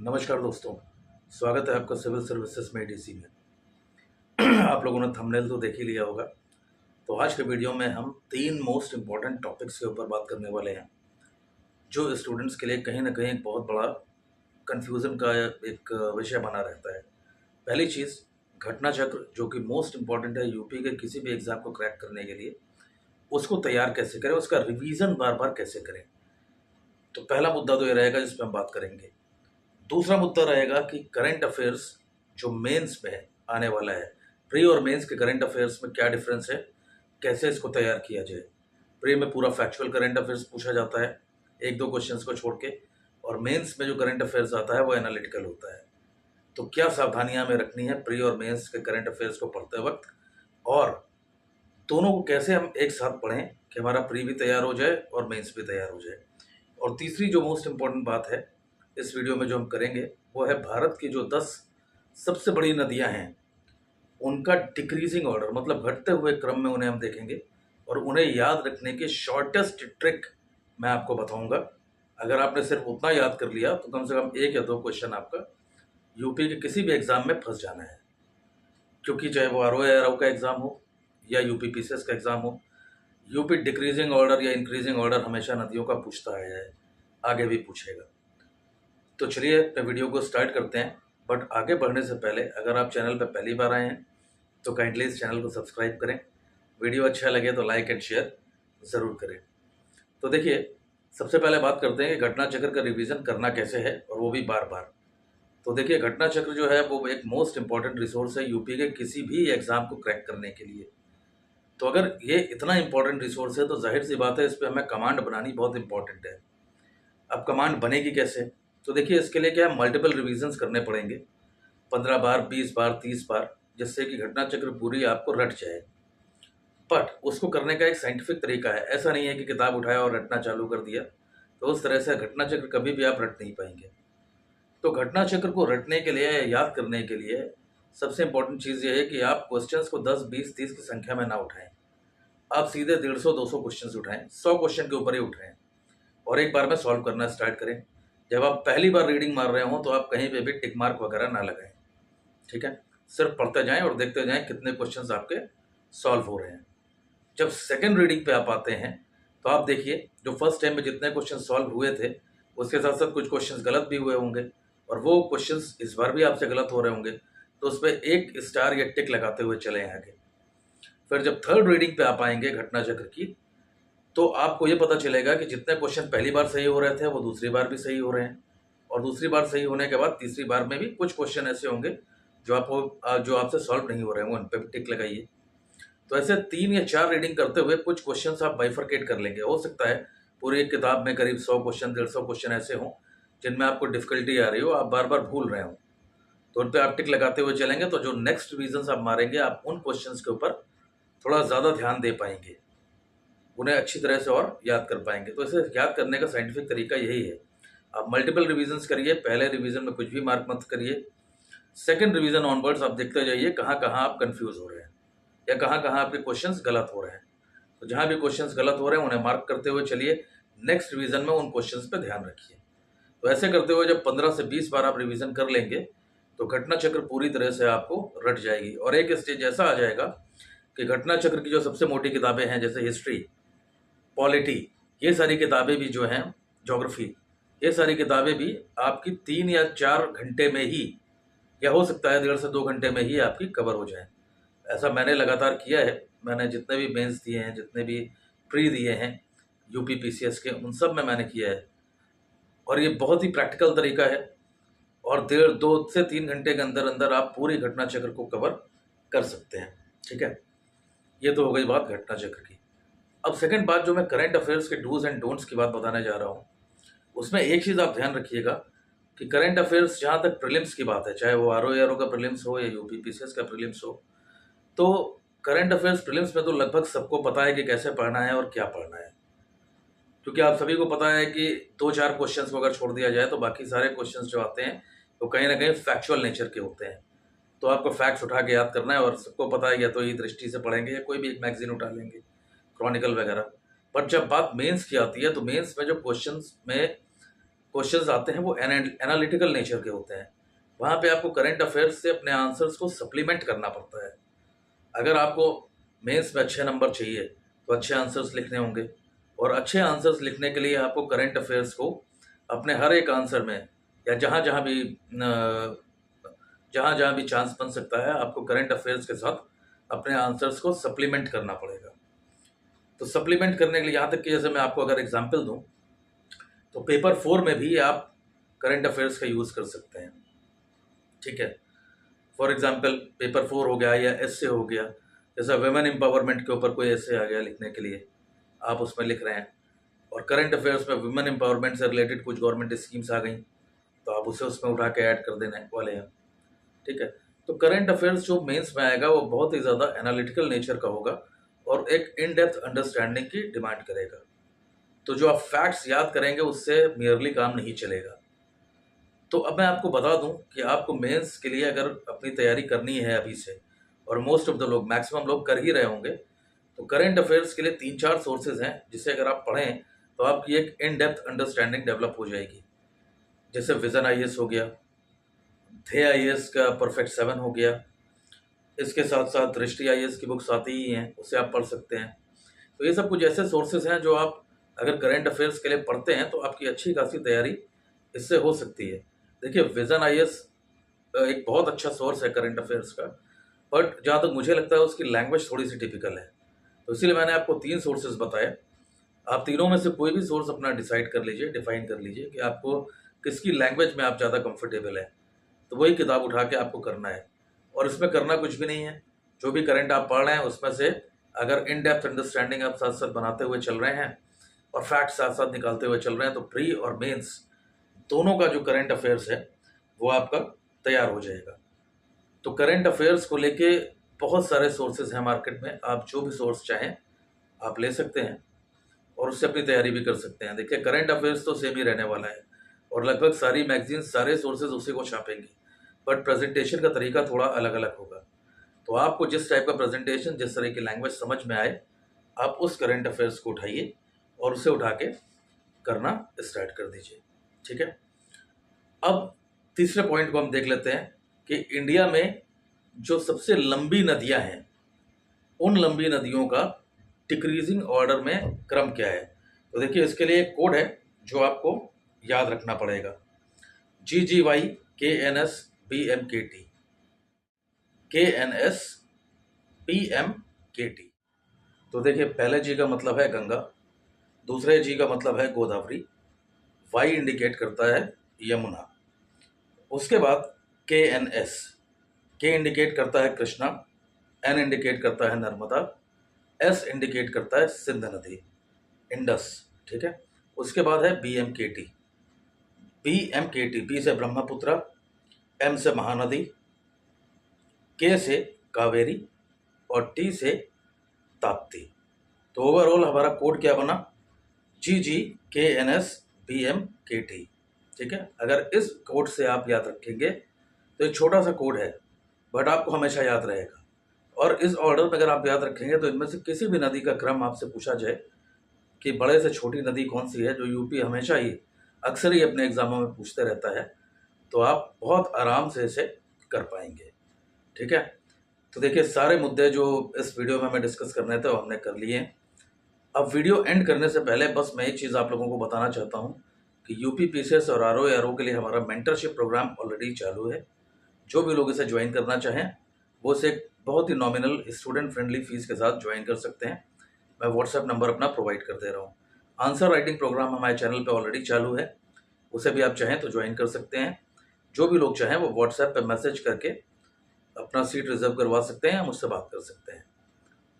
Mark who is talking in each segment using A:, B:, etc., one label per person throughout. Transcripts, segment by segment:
A: नमस्कार दोस्तों, स्वागत है आपका सिविल सर्विसेज में डीसी में। आप लोगों ने थंबनेल तो देख ही लिया होगा। तो आज के वीडियो में हम 3 मोस्ट इम्पॉर्टेंट टॉपिक्स के ऊपर बात करने वाले हैं, जो स्टूडेंट्स के लिए कहीं ना कहीं एक बहुत बड़ा कन्फ्यूज़न का एक विषय बना रहता है। पहली चीज़, घटना चक्र, जो कि मोस्ट इम्पॉर्टेंट है यूपी के किसी भी एग्ज़ाम को क्रैक करने के लिए। उसको तैयार कैसे करें, उसका रिवीजन बार बार कैसे करें। तो पहला मुद्दा तो ये रहेगा जिस पर हम बात करेंगे। दूसरा मुद्दा रहेगा कि करंट अफेयर्स जो मेंस में आने वाला है, प्री और मेंस के करंट अफेयर्स में क्या डिफरेंस है, कैसे इसको तैयार किया जाए। प्री में पूरा फैक्चुअल करंट अफेयर्स पूछा जाता है, एक दो क्वेश्चंस को छोड़ के, और मेंस में जो करंट अफेयर्स आता है वो एनालिटिकल होता है। तो क्या सावधानियां हमें रखनी है प्री और मेंस के करंट अफेयर्स को पढ़ते वक्त, और दोनों को कैसे हम एक साथ पढ़ें कि हमारा प्री भी तैयार हो जाए और मेंस भी तैयार हो जाए। और तीसरी जो मोस्ट इम्पॉर्टेंट बात है इस वीडियो में जो हम करेंगे वो है भारत की जो 10 सबसे बड़ी नदियां हैं उनका डिक्रीजिंग ऑर्डर, मतलब घटते हुए क्रम में उन्हें हम देखेंगे, और उन्हें याद रखने की शॉर्टेस्ट ट्रिक मैं आपको बताऊंगा। अगर आपने सिर्फ उतना याद कर लिया तो कम से कम 1 या 2 क्वेश्चन आपका यूपी के किसी भी एग्जाम में फंस जाना है, क्योंकि चाहे वो आर ओ का एग्जाम हो या यूपी पीसीएस का एग्जाम हो, यूपी डिक्रीजिंग ऑर्डर या इंक्रीजिंग ऑर्डर हमेशा नदियों का पूछता है, आगे भी पूछेगा। तो चलिए अपने वीडियो को स्टार्ट करते हैं। बट आगे बढ़ने से पहले अगर आप चैनल पर पहली बार आए हैं तो काइंडली इस चैनल को सब्सक्राइब करें। वीडियो अच्छा लगे तो लाइक एंड शेयर ज़रूर करें। तो देखिए, सबसे पहले बात करते हैं कि घटना चक्र का रिवीजन करना कैसे है, और वो भी बार बार। तो देखिए, घटना चक्र जो है वो एक मोस्ट इंपॉर्टेंट रिसोर्स है यूपी के किसी भी एग्ज़ाम को क्रैक करने के लिए। तो अगर ये इतना इंपॉर्टेंट रिसोर्स है तो जाहिर सी बात है इस पर हमें कमांड बनानी बहुत इंपॉर्टेंट है। अब कमांड बनेगी कैसे? तो देखिए, इसके लिए क्या है, मल्टीपल रिविजन्स करने पड़ेंगे, 15 बार, 20 बार, 30 बार, जिससे कि घटना चक्र पूरी आपको रट जाए। बट उसको करने का एक साइंटिफिक तरीका है। ऐसा नहीं है कि किताब उठाया और रटना चालू कर दिया, तो उस तरह से घटना चक्र कभी भी आप रट नहीं पाएंगे। तो घटना चक्र को रटने के लिए, याद करने के लिए सबसे इंपॉर्टेंट चीज़ ये है कि आप क्वेश्चंस को 10, 20, 30 की संख्या में ना उठाएं। आप सीधे 150, 200 क्वेश्चन उठाएं, 100 क्वेश्चन के ऊपर ही उठाएं, और एक बार में सॉल्व करना स्टार्ट करें। जब आप पहली बार रीडिंग मार रहे हो तो आप कहीं पे भी टिक मार्क वगैरह ना लगाएं, ठीक है। सिर्फ पढ़ते जाएं और देखते जाएं कितने क्वेश्चंस आपके सॉल्व हो रहे हैं। जब सेकंड रीडिंग पे आप आते हैं तो आप देखिए, जो फर्स्ट टाइम में जितने क्वेश्चन सॉल्व हुए थे उसके साथ साथ कुछ क्वेश्चंस गलत भी हुए होंगे, और वो क्वेश्चंस इस बार भी आपसे गलत हो रहे होंगे, तो उस पर एक स्टार या टिक लगाते हुए चले आगे। फिर जब थर्ड रीडिंग पे आप आएंगे घटना चक्र की, तो आपको ये पता चलेगा कि जितने क्वेश्चन पहली बार सही हो रहे थे वो दूसरी बार भी सही हो रहे हैं, और दूसरी बार सही होने के बाद तीसरी बार में भी कुछ क्वेश्चन ऐसे होंगे जो आपसे सॉल्व नहीं हो रहे हैं, उन पर टिक लगाइए। तो ऐसे 3 या 4 रीडिंग करते हुए कुछ क्वेश्चन आप बाइफरकेट कर लेंगे। हो सकता है पूरी एक किताब में करीब 100 क्वेश्चन, 150 क्वेश्चन ऐसे हों जिनमें आपको डिफिकल्टी आ रही हो, आप बार बार भूल रहे हो, तो उन पर आप टिक लगाते हुए चलेंगे। तो जो नेक्स्ट रिविजन आप मारेंगे, आप उन क्वेश्चन के ऊपर थोड़ा ज़्यादा ध्यान दे पाएंगे, उन्हें अच्छी तरह से और याद कर पाएंगे। तो इसे याद करने का साइंटिफिक तरीका यही है। आप मल्टीपल रिविजन्स करिए, पहले रिवीजन में कुछ भी मार्क मत करिए। सेकंड रिवीजन ऑनवर्ड्स आप देखते जाइए कहाँ कहाँ आप कंफ्यूज हो रहे हैं या कहाँ कहाँ आपके क्वेश्चंस गलत हो रहे हैं। तो जहाँ भी क्वेश्चंस गलत हो रहे हैं उन्हें मार्क करते हुए चलिए, नेक्स्ट रिवीजन में उन क्वेश्चंस पे ध्यान रखिए। तो ऐसे करते हुए जब 15 से 20 बार आप रिवीजन कर लेंगे तो घटना चक्र पूरी तरह से आपको रट जाएगी, और एक स्टेज ऐसा आ जाएगा कि घटना चक्र की जो सबसे मोटी किताबें हैं, जैसे हिस्ट्री, पॉलिटी, ये सारी किताबें भी जो हैं, ज्योग्राफी, ये सारी किताबें भी आपकी 3 या 4 घंटे में ही, या हो सकता है 1.5 से 2 घंटे में ही आपकी कवर हो जाए। ऐसा मैंने लगातार किया है। मैंने जितने भी मेंस दिए हैं, जितने भी प्री दिए हैं यूपी पीसीएस के, उन सब में मैंने किया है, और ये बहुत ही प्रैक्टिकल तरीका है, और 2 से 3 घंटे के अंदर अंदर आप पूरी घटना चक्र को कवर कर सकते हैं, ठीक है। ये तो हो गई बात घटना चक्र की। अब सेकंड बात, जो मैं करंट अफेयर्स के डूज एंड डोंट्स की बात बताने जा रहा हूँ, उसमें एक चीज़ आप ध्यान रखिएगा कि करंट अफेयर्स, जहाँ तक प्रीलिम्स की बात है, चाहे वो आर ओ का प्रीलिम्स हो या यूपी पीसीएस का प्रीलिम्स हो, तो करंट अफेयर्स प्रीलिम्स में तो लगभग सबको पता है कि कैसे पढ़ना है और क्या पढ़ना है, क्योंकि आप सभी को पता है कि 2-4 क्वेश्चंस को अगर छोड़ दिया जाए तो बाकी सारे क्वेश्चंस जो आते हैं वो कहीं ना कहीं फैक्चुअल नेचर के होते हैं। तो आपको फैक्ट्स उठा के याद करना है, और सबको पता है, या तो ये दृष्टि से पढ़ेंगे या कोई भी एक मैगजीन उठा लेंगे, क्रॉनिकल वगैरह। बट जब बात मेंस की आती है तो मेंस में जो क्वेश्चंस में क्वेश्चंस आते हैं वो एनालिटिकल नेचर के होते हैं। वहाँ पे आपको करंट अफेयर्स से अपने आंसर्स को सप्लीमेंट करना पड़ता है। अगर आपको मेंस में अच्छे नंबर चाहिए तो अच्छे आंसर्स लिखने होंगे, और अच्छे आंसर्स लिखने के लिए आपको करंट अफेयर्स को अपने हर एक आंसर में या जहाँ जहाँ भी चांस बन सकता है, आपको करंट अफेयर्स के साथ अपने आंसर्स को सप्लीमेंट करना पड़ेगा। तो सप्लीमेंट करने के लिए यहाँ तक कि जैसे मैं आपको अगर एग्जांपल दूँ तो पेपर 4 में भी आप करंट अफेयर्स का यूज़ कर सकते हैं। ठीक है, फॉर एग्जांपल पेपर 4 हो गया या एसए हो गया, जैसा वुमेन एम्पावरमेंट के ऊपर कोई एसए आ गया लिखने के लिए, आप उसमें लिख रहे हैं, और करंट अफेयर्स में वुमेन एम्पावरमेंट से रिलेटेड कुछ गवर्नमेंट स्कीम्स आ गई तो आप उसे उसमें उठा के ऐड कर देने वाले हैं। ठीक है, तो करंट अफेयर्स जो मेंस में आएगा वो बहुत ही ज़्यादा एनालिटिकल नेचर का होगा और एक इन डेप्थ अंडरस्टैंडिंग की डिमांड करेगा। तो जो आप फैक्ट्स याद करेंगे उससे मियरली काम नहीं चलेगा। तो अब मैं आपको बता दूं कि आपको मेंस के लिए अगर अपनी तैयारी करनी है अभी से, और मोस्ट ऑफ द लोग, मैक्सिमम लोग कर ही रहे होंगे, तो करंट अफेयर्स के लिए 3-4 सोर्सेज हैं जिसे अगर आप पढ़ें तो आपकी एक इन डेप्थ अंडरस्टैंडिंग डेवलप हो जाएगी। जैसे विजन आईएएस हो गया, थे आईएएस का परफेक्ट 7 हो गया, इसके साथ साथ दृष्टि आईएएस की बुक्स आती ही हैं, उसे आप पढ़ सकते हैं। तो ये सब कुछ ऐसे सोर्सेज हैं जो आप अगर करंट अफेयर्स के लिए पढ़ते हैं तो आपकी अच्छी खासी तैयारी इससे हो सकती है। देखिए, विजन आईएएस एक बहुत अच्छा सोर्स है करंट अफेयर्स का, बट जहाँ तक मुझे लगता है उसकी लैंग्वेज थोड़ी सी टिपिकल है, तो इसीलिए मैंने आपको 3 सोर्सेज बताए। आप तीनों में से कोई भी सोर्स अपना डिसाइड कर लीजिए, डिफाइन कर लीजिए कि आपको किसकी लैंग्वेज में आप ज़्यादा कंफर्टेबल है, तो वही किताब उठा के आपको करना है। और इसमें करना कुछ भी नहीं है, जो भी करंट आप पढ़ रहे हैं उसमें से अगर इन डेप्थ अंडरस्टैंडिंग आप साथ साथ बनाते हुए चल रहे हैं और फैक्ट साथ साथ निकालते हुए चल रहे हैं, तो प्री और मेंस दोनों का जो करंट अफेयर्स है वो आपका तैयार हो जाएगा। तो करंट अफेयर्स को लेके बहुत सारे सोर्सेज हैं मार्केट में, आप जो भी सोर्स चाहें आप ले सकते हैं और उससे अपनी तैयारी भी कर सकते हैं। देखिए, करंट अफेयर्स तो सेम ही रहने वाला है और लगभग सारी मैगजीन, सारे सोर्सेज उसी को छापेंगे, बट प्रेजेंटेशन का तरीका थोड़ा अलग अलग होगा। तो आपको जिस टाइप का प्रेजेंटेशन, जिस तरह की लैंग्वेज समझ में आए, आप उस करंट अफेयर्स को उठाइए और उसे उठा के करना स्टार्ट कर दीजिए। ठीक है, अब तीसरे पॉइंट को हम देख लेते हैं कि इंडिया में जो सबसे लंबी नदियां हैं, उन लंबी नदियों का डिक्रीजिंग ऑर्डर में क्रम क्या है। तो देखिए, इसके लिए एक कोड है जो आपको याद रखना पड़ेगा, GGY KNS BMKT, KNS BMKT। तो देखिए, पहले जी का मतलब है गंगा, दूसरे जी का मतलब है गोदावरी, वाई इंडिकेट करता है यमुना, उसके बाद KNS, के इंडिकेट करता है कृष्णा, एन इंडिकेट करता है नर्मदा, एस इंडिकेट करता है सिंध नदी, इंडस। ठीक है, उसके बाद है BMKT, बी से ब्रह्मपुत्र, एम से महानदी, के से कावेरी और टी से ताप्ती। तो ओवरऑल हमारा कोड क्या बना, GGKNS BMKT। ठीक है, अगर इस कोड से आप याद रखेंगे तो एक छोटा सा कोड है बट आपको हमेशा याद रहेगा, और इस ऑर्डर में अगर आप याद रखेंगे तो इनमें से किसी भी नदी का क्रम आपसे पूछा जाए कि बड़े से छोटी नदी कौन सी है, जो यूपी हमेशा ही अक्सर ही अपने एग्जामों में पूछते रहता है, तो आप बहुत आराम से इसे कर पाएंगे। ठीक है, तो देखिए, सारे मुद्दे जो इस वीडियो में हमें डिस्कस करने थे वो हमने कर लिए हैं। अब वीडियो एंड करने से पहले बस मैं एक चीज़ आप लोगों को बताना चाहता हूँ कि यूपी PCS और RO के लिए हमारा मेंटरशिप प्रोग्राम ऑलरेडी चालू है। जो भी लोग इसे ज्वाइन करना चाहें वो इसे बहुत ही नॉमिनल, स्टूडेंट फ्रेंडली फीस के साथ ज्वाइन कर सकते हैं। मैं व्हाट्सएप नंबर अपना प्रोवाइड कर दे रहा हूँ। आंसर राइटिंग प्रोग्राम हमारे चैनल पे ऑलरेडी चालू है, उसे भी आप चाहें तो ज्वाइन कर सकते हैं। जो भी लोग चाहें वो व्हाट्सएप पे मैसेज करके अपना सीट रिजर्व करवा सकते हैं, मुझसे बात कर सकते हैं।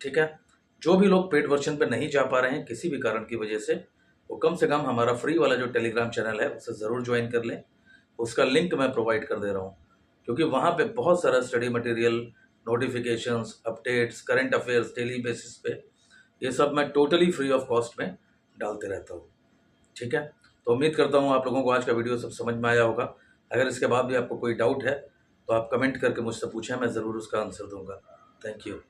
A: ठीक है, जो भी लोग पेड वर्जन पे नहीं जा पा रहे हैं किसी भी कारण की वजह से, वो कम से कम हमारा फ्री वाला जो टेलीग्राम चैनल है उसे ज़रूर ज्वाइन कर लें। उसका लिंक मैं प्रोवाइड कर दे रहा हूँ, क्योंकि वहाँ पे बहुत सारा study material, notifications, updates, current affairs daily basis पे, ये सब मैं टोटली फ्री ऑफ कॉस्ट में डालते रहता हूँ। ठीक है, तो उम्मीद करता हूँ आप लोगों को आज का वीडियो सब समझ में आया होगा। अगर इसके बाद भी आपको कोई डाउट है तो आप कमेंट करके मुझसे पूछें, मैं ज़रूर उसका आंसर दूंगा। Thank you.